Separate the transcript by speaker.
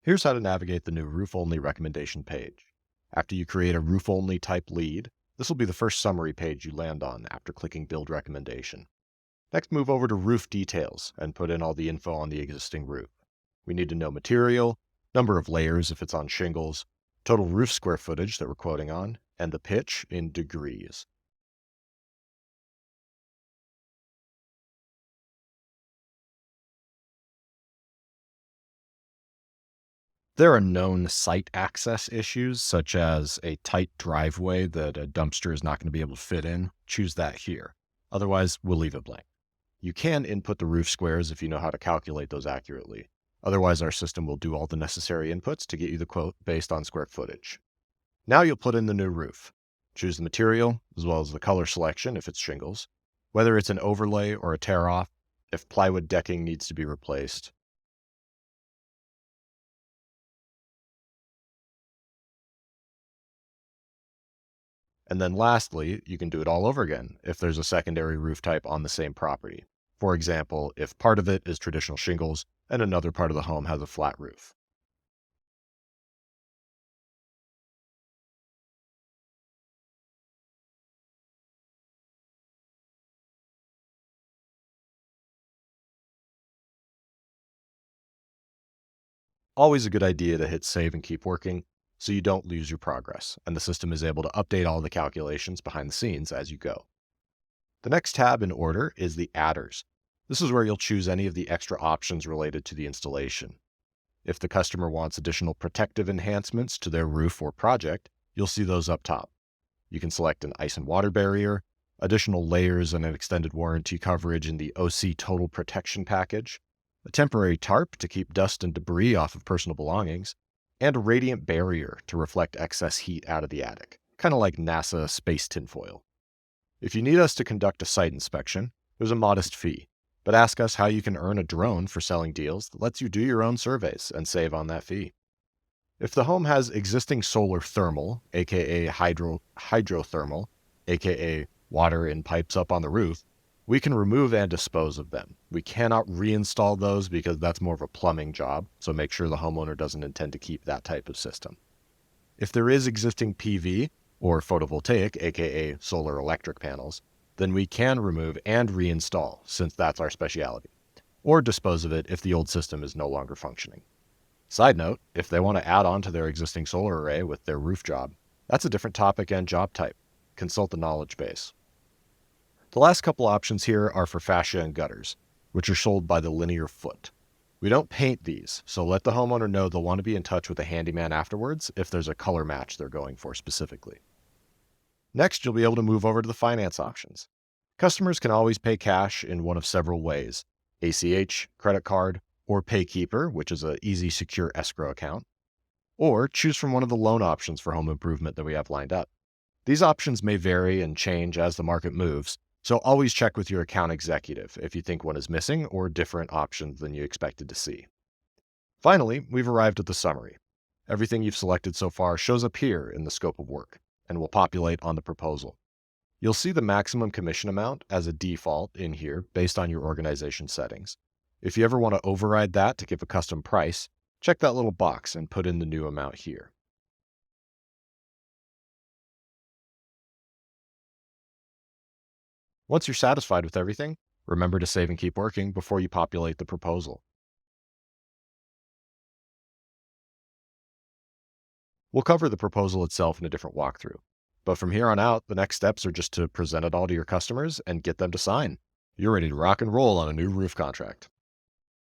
Speaker 1: Here's how to navigate the new roof-only recommendation page. After you create a roof-only type lead, this will be the first summary page you land on after clicking Build Recommendation. Next, move over to Roof Details and put in all the info on the existing roof. We need to know material, number of layers if it's on shingles, total roof square footage that we're quoting on, and the pitch in degrees. There are known site access issues, such as a tight driveway that a dumpster is not going to be able to fit in. Choose that here. Otherwise, we'll leave it blank. You can input the roof squares if you know how to calculate those accurately. Otherwise, our system will do all the necessary inputs to get you the quote based on square footage. Now you'll put in the new roof. Choose the material, as well as the color selection if it's shingles, whether it's an overlay or a tear-off, if plywood decking needs to be replaced. And then lastly, you can do it all over again if there's a secondary roof type on the same property. For example, if part of it is traditional shingles and another part of the home has a flat roof. Always a good idea to hit save and keep working so you don't lose your progress, and the system is able to update all the calculations behind the scenes as you go. The next tab in order is the adders. This is where you'll choose any of the extra options related to the installation. If the customer wants additional protective enhancements to their roof or project, you'll see those up top. You can select an ice and water barrier, additional layers and an extended warranty coverage in the OC Total Protection package, a temporary tarp to keep dust and debris off of personal belongings, and a radiant barrier to reflect excess heat out of the attic, kind of like NASA space tinfoil. If you need us to conduct a site inspection, there's a modest fee, but ask us how you can earn a drone for selling deals that lets you do your own surveys and save on that fee. If the home has existing solar thermal, aka hydrothermal, aka water in pipes up on the roof, we can remove and dispose of them. We cannot reinstall those because that's more of a plumbing job, so make sure the homeowner doesn't intend to keep that type of system. If there is existing PV, or photovoltaic, aka solar electric panels, then we can remove and reinstall, since that's our specialty, or dispose of it if the old system is no longer functioning. Side note, if they want to add on to their existing solar array with their roof job, that's a different topic and job type. Consult the knowledge base. The last couple options here are for fascia and gutters, which are sold by the linear foot. We don't paint these, so let the homeowner know they'll want to be in touch with a handyman afterwards if there's a color match they're going for specifically. Next, you'll be able to move over to the finance options. Customers can always pay cash in one of several ways: ACH, credit card, or PayKeeper, which is an easy, secure escrow account, or choose from one of the loan options for home improvement that we have lined up. These options may vary and change as the market moves, so always check with your account executive if you think one is missing or different options than you expected to see. Finally, we've arrived at the summary. Everything you've selected so far shows up here in the scope of work and will populate on the proposal. You'll see the maximum commission amount as a default in here based on your organization settings. If you ever want to override that to give a custom price, check that little box and put in the new amount here. Once you're satisfied with everything, remember to save and keep working before you populate the proposal. We'll cover the proposal itself in a different walkthrough, but from here on out, the next steps are just to present it all to your customers and get them to sign. You're ready to rock and roll on a new roof contract.